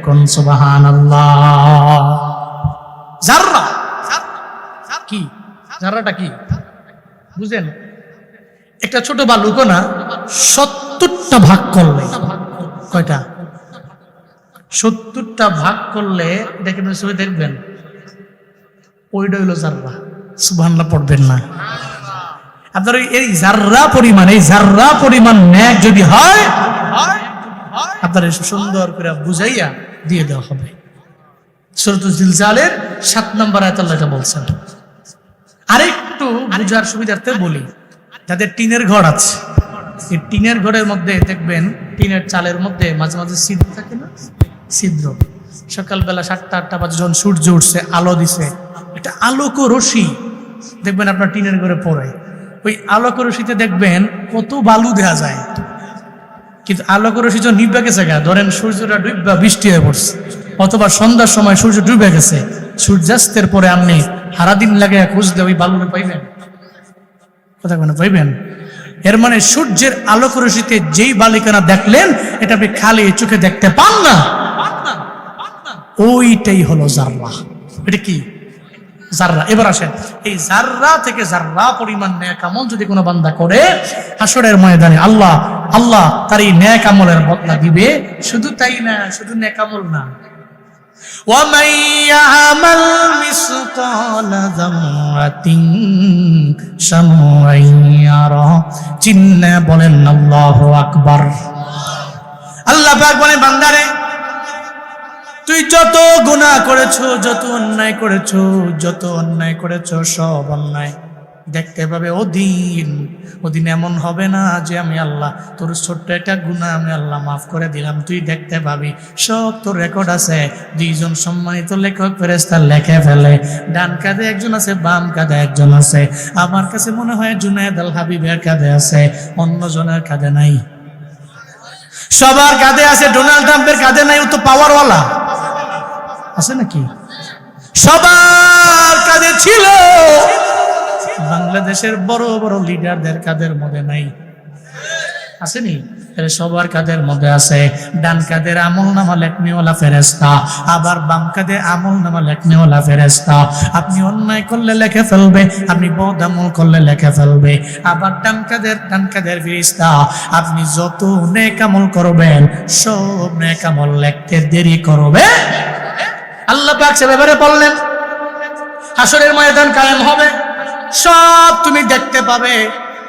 কোন সুবহানাল্লাহ। যাররা কি? যাররাটা কি বুঝেন? একটা ছোট বালুকণা 70টা ভাগ করলে, কয়টা? 70টা ভাগ করলে দেখেন, দেখবেন ওইটা হইল যাররা। সুবহানাল্লাহ পড়বেন না আপনার? এই যাররা পরিমাণ নেক যদি হয় আপনার সুন্দর করে বুঝাইয়া দিয়ে দেওয়া হবে। সূরাতুল জিলজালের 7 নম্বর আয়াতে আল্লাহ এটা বলছেন। আরেকটু বুঝার সুবিধার্থে বলি, যাদের টিনের ঘর আছে, এই টিনের ঘরের মধ্যে দেখবেন টিনের চালের মধ্যে মাঝে মাঝে ছিদ্র থাকে না? ছিদ্র। সকালবেলা 7টা-8টা বাজে যখন সূর্য উঠছে, আলো দিছে, একটা আলোক রশ্মি দেখবেন আপনার টিনের ঘরে পড়ে। ওই আলোক রশ্মিতে দেখবেন কত বালু দেখা যায়, কিন্তু আলোক রশ্মি যখন নিভে গেছে গা, ধরেন সূর্যটা ডুববা বৃষ্টি হয়ে পড়ছে, অথবা সন্ধ্যার সময় সূর্য ডুবে গেছে, সূর্যাস্তের পরে আপনি সারাদিন লাগে খুঁজতে ওই বালুটা পাইবেন? কথা কোনো পাইবেন? এর মানে সূর্যের আলোক রশ্মিতে যেই বালিকানা দেখলেন, এটা আপনি খালি চোখে দেখতে পান না, ওইটাই হলো যাররা। এটা কি? যাররা। এবার আসেন, এই যাররা থেকে যাররা পরিমাণ নেক আমল যদি কোনো বান্দা করে, হাসরের ময়দানে আল্লাহ তার এই নেক আমলের বদলা দিবে। শুধু তাই না, শুধু নেক আমল না, وَمَن يَعْمَلْ مِثْقَالَ ذَرَّةٍ شَرًّا يَرَهُ। চিন্না বলেন আল্লাহু আকবার। আল্লাহ পাক বলেন, বান্দারে তুই যত গুনাহ করেছো, যত অন্যায় করেছো, সব অন্যায় দেখতে পাবে। ওদিন এমন হবে না যে আমি আল্লাহ তোর ছোট্ট একটা গুনাহ আমি আল্লাহ মাফ করে দিলাম, তুই দেখতে পাবি সব তোর রেকর্ড আছে। 2জন সম্মানিত লেখক ফেরেশতা লেখে ফেলে, ডান কাঁধে একজন আছে, বাম কাঁধে একজন আছে। আমার কাছে মনে হয় জুনায়েদ আল হাবিবের কাঁধে আছে, অন্য জনের কাঁধে নাই। সবার কাঁধে আছে, ডোনাল্ড ট্রাম্পের কাঁধে নাই, ও তো পাওয়ারওয়ালা আছে নাকি? সবার কাঁধে ছিল, বাংলাদেশের বড় বড় লিডারদের কাঁধের মধ্যে নাই, আসেনি? সবার কাঁধের মধ্যে আছে। ডান কাঁধের আমলনামা লেখনিওয়ালা ফেরেশতা, আবার বাম কাঁধে আমলনামা লেখনিওয়ালা ফেরেশতা। আপনি অন্যায় করলে লেখে ফেলবে, আপনি বদ আমল করলে লেখে ফেলবে। আবার ডান কাঁধের ফেরেশতা, আপনি যত নেক আমল করবেন সব নেক আমল লিখতে দেরি করবে। আল্লাহ পাক সে ব্যাপারে বললেন, হাসরের ময়দান কায়েম হবে, সব তুমি দেখতে পাবে,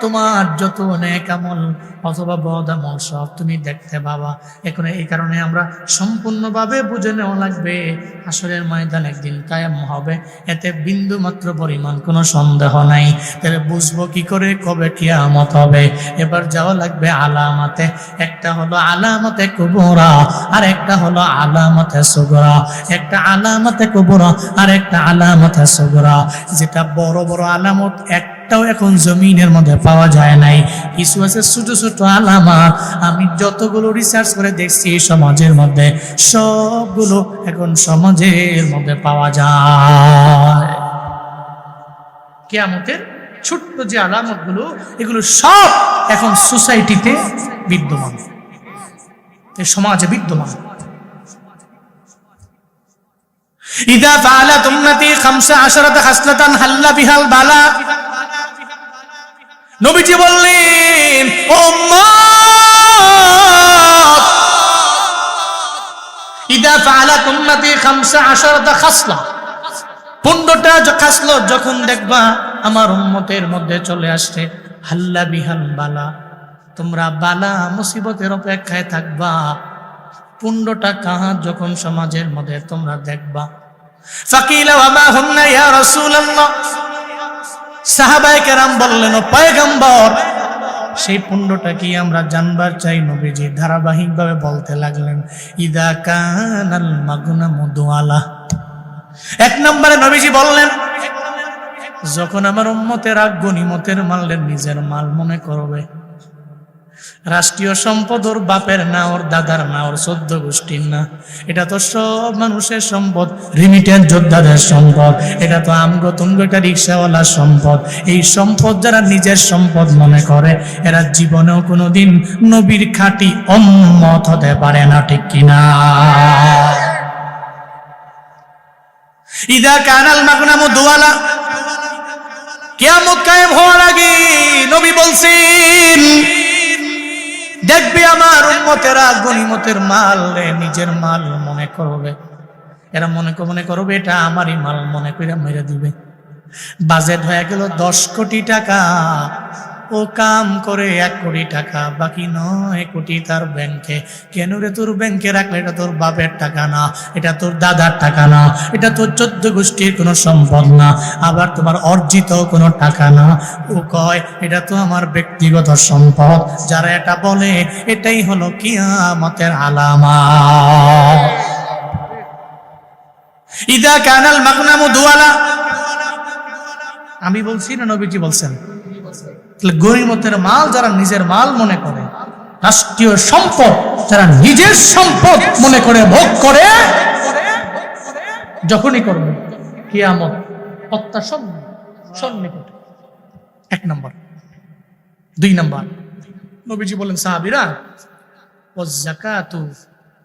তোমার যত নেক আমল অথবা বদ আমল সব তুমি দেখতে পাবা। এখন এই কারণে আমরা সম্পূর্ণভাবে বুঝে নেওয়া লাগবে, হাসরের ময়দান একদিন কায়েম হবে, এতে বিন্দু মাত্র পরিমাণ কোনো সন্দেহ নাই। তাহলে বুঝবো কি করে কবে কিয়ামত হবে? এবার যাওয়া লাগবে আলামতে। একটা হলো আলামতে কুবরা, আর একটা হলো আলামতে সুগরা। একটা আলামতে কুবরা আর একটা আলামতে সুগরা। যেটা বড় বড় আলামত একটাও এখন জমিনের মধ্যে পাওয়া যায় নাই, কিছু আছে ছোট ছোট আলামত। আমি যতগুলো রিসার্চ করে দেখছি সমাজের মধ্যে, সবগুলো এখন সমাজের মধ্যে পাওয়া যায়। কিয়ামতের ছোট্ট যে আলামত গুলো, এগুলো সব এখন সোসাইটিতে বিদ্যমান, সমাজে বিদ্যমান। ইদা ফাআলাত উম্মতি 15 খাসলাতান হাল্লা বিহাল বালা। নবীজি বললেন, ও উম্মত, ইদা ফাআলাত উম্মতি 15 খাসলা, 15টা খাসলত যখন দেখবা আমার উম্মতের মধ্যে চলে আসছে, হাল্লা বিহাল বালা, তোমরা বালা মুসিবতের অপেক্ষায় থাকবা। 15টা কাহাত যখন সমাজের মধ্যে তোমরা দেখবা, ফাকিলা ওয়া মা হুন্না ইয়া রাসূলুল্লাহ, সাহাবায়ে কেরাম বললেন, ও পয়গম্বর, সেই 15টা কি আমরা জানবার চাই। নবীজি ধারাবাহিকভাবে বলতে লাগলেন, ইদা কানাল মাগনামু দুআলা। 1 নম্বরে নবীজি বললেন, যখন আমার উম্মতের গনিমতের মালের নিজের মাল মনে করবে, রাষ্ট্রীয় সম্পদ ওর বাপের না, ওর দাদার না, ওর 14 গোষ্ঠীর না, এটা তো সব মানুষের সম্পদ, রিমিটেন্স যোদ্ধাদের সম্পদ, এটা তো আমগো তুমগো একটা রিক্সাওয়ালার সম্পদ। এই সম্পদ যারা নিজের সম্পদ মনে করে, এরা জীবনেও কোনোদিন নবীর খাঁটি উম্মত হতে পারে না, ঠিক কিনা? ইদা কানাল মাগনামু দুয়ালা, কিয়ামত কায়েম হওয়ার আগে নবী বলছেন, দেখবে আমার উম্মতেরা গনিমতের মাল নিজের মাল মনে করবে, এরা মনে করবে এটা আমারই মাল মনে করে মেরে দিবে। বাজেট হয়ে গেল 10 কোটি টাকা, ও কাম করে 1 কোটি টাকা, বাকি 9 কোটি তার ব্যাংকে। কেন রে, তোর ব্যাংকে রাখলে এটা তোর বাপের টাকা না, এটা তোর দাদার টাকা না, এটা তোর 14 গোষ্ঠীর কোনো সম্পদ না, আবার তোমার অর্জিত কোনো টাকা না। ও কয় এটা তো আমার ব্যক্তিগত সম্পদ। যারা এটা বলে এটাই হলো কিয়ামতের আলামত। ইদা কানাল মাগনামু দুয়ালা, আমি বলছি না নবীজি বলছেন? গনিমতের মাল যারা নিজের মাল মনে করে, রাষ্ট্রীয় সম্পদ যারা নিজের সম্পদ মনে করে ভোগ করে, যখনই করবে কিয়ামত সন্নিকটে। 1 নম্বর। 2 নম্বর, নবীজি বলেন সাহাবীরা, ওয়াজ যাকাতু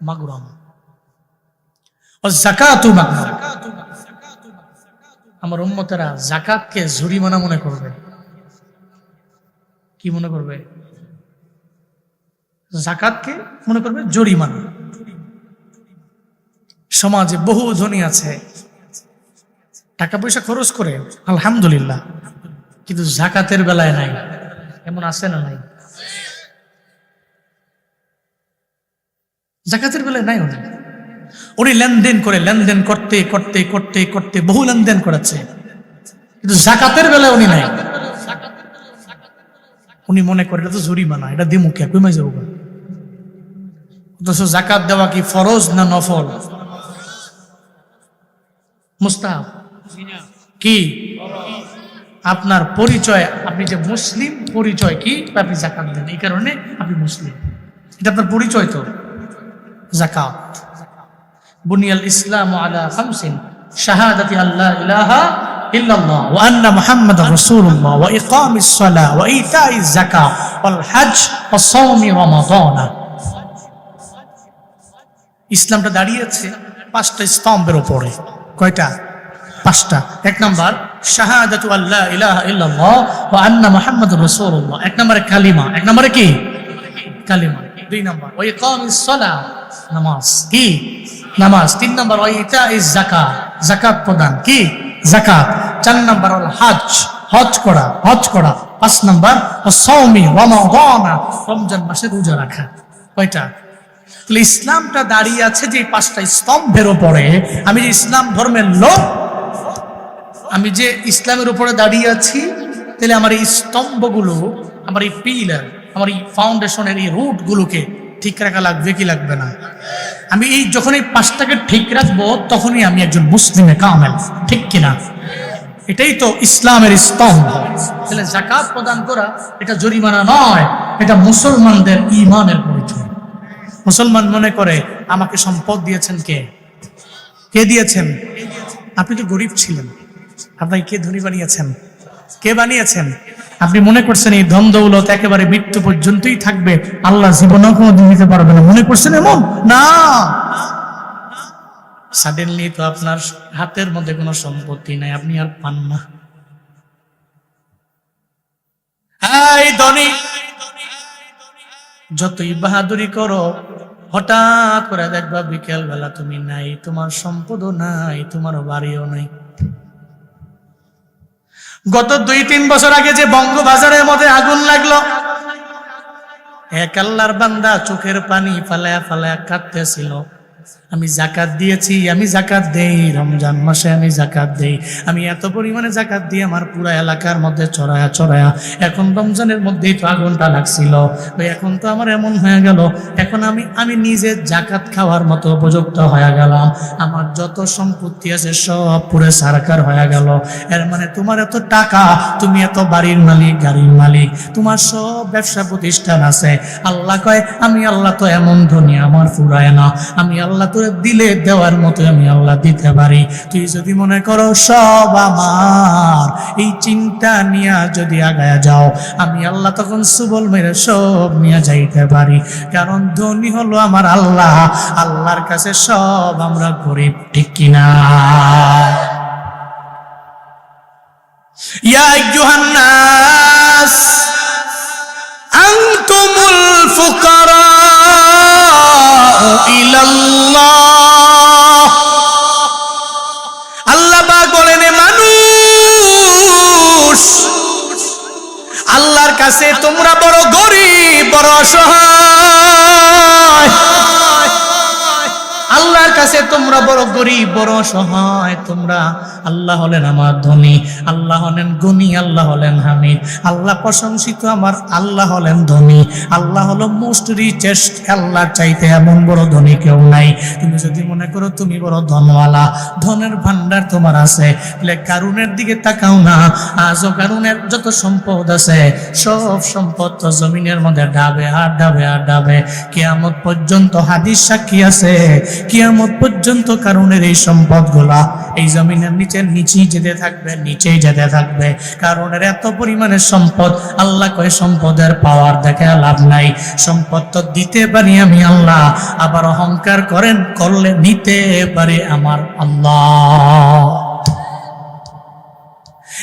মাগরাম, ওয়াজ যাকাতু মাগরাম। আমার উম্মতেরা যাকাতকে জরিমানা মনে করবে। কি মনে করবে? যাকাতকে মনে করবে জরিমানা। সমাজে বহু ধনী আছে, টাকা পয়সা খরচ করে আলহামদুলিল্লাহ, কিন্তু যাকাতের বেলায় নাই। এমন আছে না নাই? যাকাতের বেলায় নাই। উনি লেনদেন করে, লেনদেন করতে করতে করতে করতে বহু লেনদেন করেছে, কিন্তু যাকাতের বেলায় উনি নাই। উনি মনে করে এটা তো জরিমানা, এটা দিমু কে, কমে যাবো। অথচ যাকাত দেওয়া কি ফরজ না নফল? মুস্তাহাব কি? আপনার পরিচয়, আপনি যে মুসলিম পরিচয় কি? আপনি যাকাত দেন, এই কারণে আপনি মুসলিম, এটা আপনার পরিচয়। তো যাকাত, বুনিয়াল ইসলামু আলা খামসিন, শাহাদাতি আল্লা ইলাহা ইল্লাল্লাহ ওয়া আন্না মুহাম্মাদার রাসূলুল্লাহ ওয়া ইকামিস সালাহ ওয়া ইতাইজ যাকাত ওয়াল হজ ওয়া সাওমি রমাদান। ইসলামটা দাঁড়িয়েছে 5টা স্তম্ভের উপরে। কয়টা? 5টা। 1 নাম্বার শাহাদাতু আল্লা ইলাহা ইল্লাল্লাহ ওয়া আন্না মুহাম্মাদার রাসূলুল্লাহ, 1 নম্বরে কালিমা। 1 নম্বরে কি? কালিমা। 2 নাম্বার ওয়া ইকামিস সালাহ, নামাজ। কি? নামাজ। 3 নাম্বার ওয়া ইতাইজ যাকাত, যাকাত প্রদান। কি? যাকাত। 4 নাম্বার হল হজ, হজ করা, হজ করা। 5 নাম্বার সাওমি রমাদান, রমজান মাসে রোজা রাখা। কয়টা? তাহলে ইসলামটা দাঁড়িয়ে আছে যে 5টা স্তম্ভের উপরে। আমি যে ইসলাম ধর্মের লোক, আমি যে ইসলামের উপরে দাঁড়িয়ে আছি, তাহলে আমার এই স্তম্ভগুলো, আমার এই পিলার, আমার এই ফাউন্ডেশনের এই রুট গুলোকে ঠিক রাখা লাগবে কি লাগবে না? আমি এই যখন এই 5টাকে ঠিক রাখবো, তখনই আমি একজন মুসলিমে কামেল। ঠিক কিনা? এটাই তো ইসলামের স্তম্ভ। তাহলে যাকাত প্রদান করা এটা জরিমানা নয়, এটা মুসলমানদের ঈমানের পরিচয়। মুসলমান মনে করে আমাকে সম্পদ দিয়েছেন কে? কে দিয়েছেন? আপনি তো গরিব ছিলেন, আপনাকে কে ধনী বানিয়েছেন? কে বানিয়েছেন? আপনি মনে করছেন এই ধন দৌলত একেবারে মৃত্যু পর্যন্তই থাকবে, আল্লাহ জীবনেও কোনোদিন দিতে পারবে না, মনে করছেন এমন না। সাডেনলি তো আপনার হাতের মধ্যে কোনো সম্পত্তি নাই, আপনি আর পান না। এই ধনী যতই বাহাদুরি করো, হঠাৎ করে দেখবা বিকেল বেলা তুমি নাই, তোমার সম্পদও নাই, তোমার বাড়িও নাই। গত 2-3 বছর আগে যে বঙ্গবাজারের মধ্যে আগুন লাগলো, এক আল্লাহর বান্দা চোখের পানি ফালায়া ফালায়া কাঁদতেছিল। আমি যাকাত দিয়েছি, আমি যাকাত দেই, রমজান মাসে আমি যাকাত দেই, আমি এত পরিমাণে যাকাত দিয়ে আমার পুরা এলাকার মধ্যে ছড়ায়া ছড়ায়া, এখন রমজানের মধ্যেই তো আগুনটা লাগছিল, এখন তো আমার এমন হয়ে গেল, এখন আমি নিজে যাকাত খাওয়ার মতো উপযুক্ত হয়ে গেলাম, আমার যত সম্পত্তি আছে সব পুরো সরকার হয়ে গেল। এর মানে তোমার এত টাকা, তুমি এত বাড়ির মালিক, গাড়ির মালিক, তোমার সব ব্যবসা প্রতিষ্ঠান আছে। আল্লাহ কয় আমি আল্লাহ তো এমন ধনী, আমার ফুরায় না, আমি আল্লাহ তোরে দিলে দেওয়ার মতো আমি আল্লাহ দিতে পারি। তুই যদি মনে করো সব আমার, এই চিন্তা নিয়ে যদি আগায়া যাও, আমি আল্লাহ তখন সুবল মেরে সব নিয়ে যাইতে পারি। কারণ ধনী হলো আমার আল্লাহ, আল্লাহর কাছে সব আমরা গরিব। ঠিক কিনা? ইয়া আইয়ুহান নাস আনতুমুল ফুকারা ইলাল্লাহ। আল্লাহ পাক বলেন, মানুষ, আল্লাহর কাছে তোমরা বড় গরীব, বড় অসহায়। আল্লাহর কাছে তোমরা বড় গরীব, বড় অসহায়। তোমরা, আল্লাহ হলেন আমার ধনী, আল্লাহ হলেন গুণী, আল্লাহ হলেন হামিদ। আল্লাহ প্রশংসিত, আমার আল্লাহ হলেন ধনী, আল্লাহ হলো মোস্ট রিচেস্ট। আল্লাহর চাইতে এমন বড় ধনী কেউ নাই। তুমি যদি মনে করো তুমি বড় ধনওয়ালা, ধনের ভান্ডার তোমার আছে, তাহলে কারুনের দিকে তাকাও না। আজও কারুনের যত সম্পদ আছে, সব সম্পদ তো জমিনের মধ্যে ডাবে আর ডাবে আর ডাবে। কিয়ামত পর্যন্ত হাদিস সাক্ষী আছে, কিয়ামত পর্যন্ত কারুনের এই সম্পদ গুলা এই জমিনের নিচেই যেতে থাকবে, নিচেই যেতে থাকবে। কারণের এত পরিমাণের সম্পদ, আল্লাহ কয় সম্পদের পাওয়ার দেখে লাভ নাই। সম্পদ তো দিতে পারি আমি আল্লাহ, আবার অহংকার করলে নিতে পারে আমার আল্লাহ।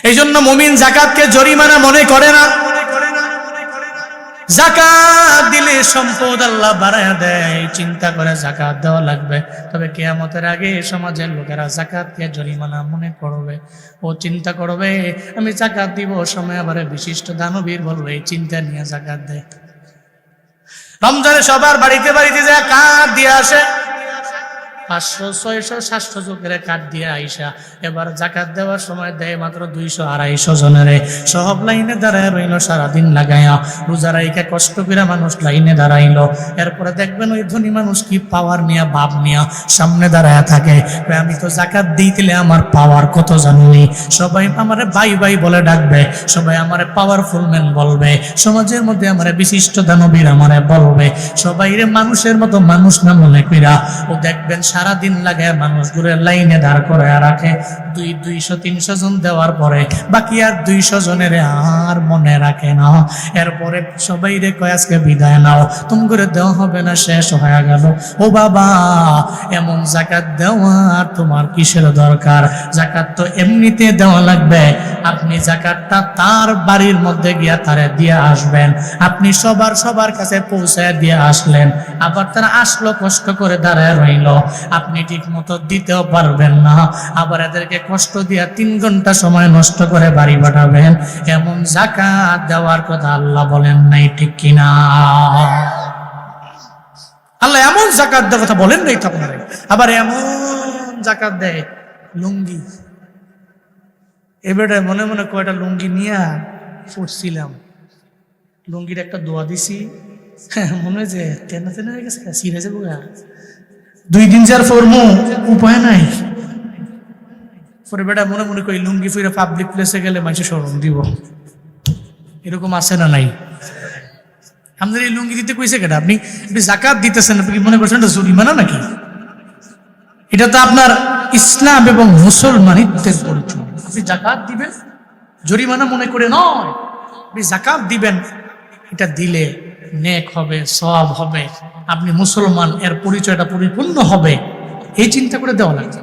এই জন্য মুমিন যাকাতকে জরিমানা মনে করে না। যাকাত দিলে সম্পদ আল্লাহ বাড়ায় দেয়, চিন্তা করে যাকাত দেওয়া লাগবে। তবে কিয়ামতের আগে সমাজের লোকেরা যাকাতকে জরিমানা মনে করবে। ও চিন্তা করবে আমি যাকাত দিব, সময় আবার বিশিষ্ট দানবীর বলবে এই চিন্তা নিয়ে যাকাত দেয়। রমজানে সবার বাড়িতে বাড়িতে যায় কাঠ দিয়ে আসে, 500, 600, 700 চোখের কাঠ দিয়ে আইসা এবার জাকাত দেওয়ার সময় দেয় মাত্র 200, 250 জনের। সব লাইনে দাঁড়ায় রইল সারাদিন লাগাইয়া, রোজা রাইখা কষ্ট করে মানুষ লাইনে দাঁড়াইলো। এরপরে দেখবেন ওই ধনী মানুষ কি পাওয়ার নিয়া, ভাব নিয়া সামনে দাঁড়ায় থাকে, আমি তো জাকাত দিইলে আমার পাওয়ার কত জানি। সবাই আমারে ভাই ভাই বলে ডাকবে, সবাই আমারে পাওয়ারফুল ম্যান বলবে, সমাজের মধ্যে আমারে বিশিষ্ট দানবীর আমারে বলবে। সবাই রে মানুষের মতো মানুষ না মনে কইরা ও দেখবেন সারাদিন লাগে মানুষগুলো লাইনে দাঁড় করে রাখে। 200, 300 জন দেওয়ার পরে বাকি আর 200 জনের আর মনে রাখে না। এরপরে সবাই রে কয় আজকে বিদায় নাও, তুমি করে দেওয়া হবে না, শেষ হয়ে গেল। ও বাবা, এমন যাকাত দেওয়ার তোমার কিসের দরকার? যাকাত তো এমনিতে দেওয়া লাগবে। আপনি যাকাতটা তার বাড়ির মধ্যে গিয়া তারে দিয়ে আসবেন। আপনি সবার কাছে পৌঁছায় দিয়ে আসলেন, আবার তারা আসলো কষ্ট করে দাঁড়ায় রইল, আপনি ঠিক মতো দিতেও পারবেন না, আবার এদেরকে কষ্ট দিয়া 3 ঘন্টা সময় নষ্ট করে বাড়ি পাঠাবেন। এমন যাকাত দেওয়ার কথা আল্লাহ বলেন নাই, ঠিক কিনা? আল্লাহ এমন যাকাত দেওয়ার কথা বলেন নাই তো আপনারা। আবার এমন যাকাত দেয় লুঙ্গি। এবারে মনে মনে কয়টা লুঙ্গি নিয়ে ফুটছিলাম, লুঙ্গির একটা দোয়া দিছি, মনে হয় যে তেনা তেনা হয়ে গেছে, সিরে যাবো। 2 দিন যার ফরমু উপায় নাই। পরে বেটা মনে মনে করি লুঙ্গি ফিরে পাবলিক প্লেসে গেলে মানুষ শরম দিব। এরকম আছে না নাই? আমাদের এই লুঙ্গি দিতে কইছে কেটা? আপনি যাকাত দিতেছেন, আপনি কি মনে করছেন এটা জরিমানা নাকি? এটা তো আপনার ইসলাম এবং মুসলমানিত্বের পরিচয়। আপনি যাকাত দিবেন জরিমানা মনে করে নয়, আপনি যাকাত দিবেন, এটা দিলে নেক হবে, সওয়াব হবে, আপনি মুসলমান, এর পরিচয়টা পরিপূর্ণ হবে, এই চিন্তা করে দেওয়া লাগবে।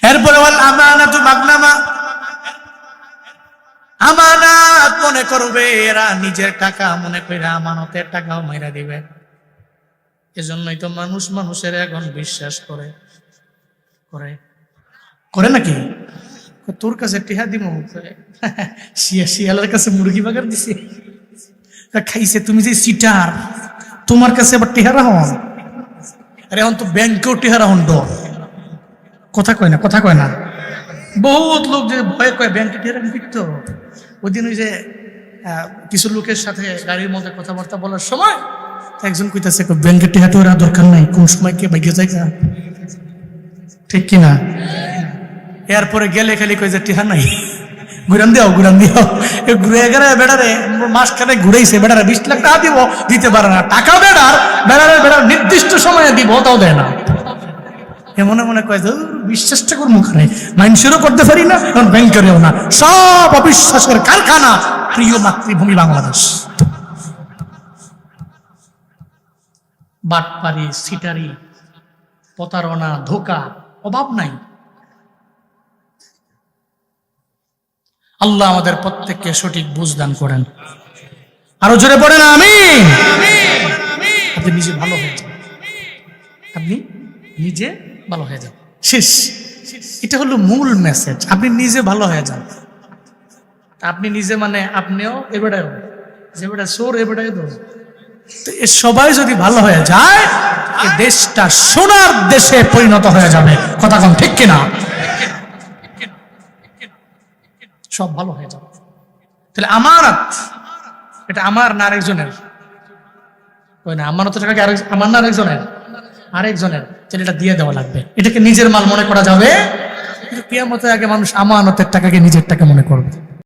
এরপরে আমানাতু মাগনামা, আমানাত মনে করবে এরা, নিজের টাকা মনে করে আমানতের টাকাও মাইরা দিবে। এজন্যই তো মানুষ মানুষের এখন বিশ্বাস করে করে নাকি? তোর কাছে টিহা দিব, শিয়ালের কাছে মুরগি বাগার দিছে, খাইছে। তুমি যে সিটার, তোমার কাছে আবার টিহা রাহন। আরে এখন তো ব্যাংকেও টিহা রাহন ডর। কথা কয় না। বহুত লোক যে ভয় কয় ব্যাংকে টিহা রাখুন ফিরত। ওই দিন ওই যে কিছু লোকের সাথে গাড়ির মধ্যে কথাবার্তা বলার সময় একজন কইতাছে ব্যাংকের টিহা তো ওরা দরকার নাই, কোন সময় কে বাইকে যায়, ঠিক কিনা? এরপরে গেলে খালি কই যে টিহা নাই, ঘুরান দিও ঘুরে গেলে বেড়ারে মাসখানে ঘুরেছে, বেড়ারে 20 লাখ টাকা দিব, দিতে পারে না। টাকা বেড়ার নির্দিষ্ট সময়ে দিব, তাও দেয় না। মনে মনে কয় বিশ্বাসটা করবো মুখে, মানুষেরও করতে পারি না, এখন ব্যাংকেরও না। সব অবিশ্বাসের কারখানা প্রিয় মাতৃভূমি বাংলাদেশ। বাটপারি, সিটারি, প্রতারণা, ধোঁকা, অভাব নাই। আল্লাহ আমাদের প্রত্যেককে সঠিক বুঝ দান করেন। আরো জোরে পড়েন আমিন। আপনি নিজে ভালো হয়ে যান, আপনি নিজে ভালো হয়ে যান, শেষ। এটা হলো মূল মেসেজ। আপনি নিজে ভালো হয়ে যান। আপনি নিজে মানে আপনিও এবারেও যে বেটা সোর এবারে তো সবাই যদি ভালো হয়ে যায়, এই দেশটা সোনার দেশে পরিণত হয়ে যাবে। কথা কম ঠিক কিনা? সব ভালো হয়ে যাবে। তাহলে আমানত, এটা আমার না আরেকজনের? ওই না, আমানত টাকা আমার না আরেকজনের? আরেকজনের। তাহলে এটা দিয়ে দেওয়া লাগবে। এটাকে নিজের মাল মনে করা যাবে? কিয়ামতের আগে মানুষ আমানতের টাকাকে নিজের টাকা মনে করবে।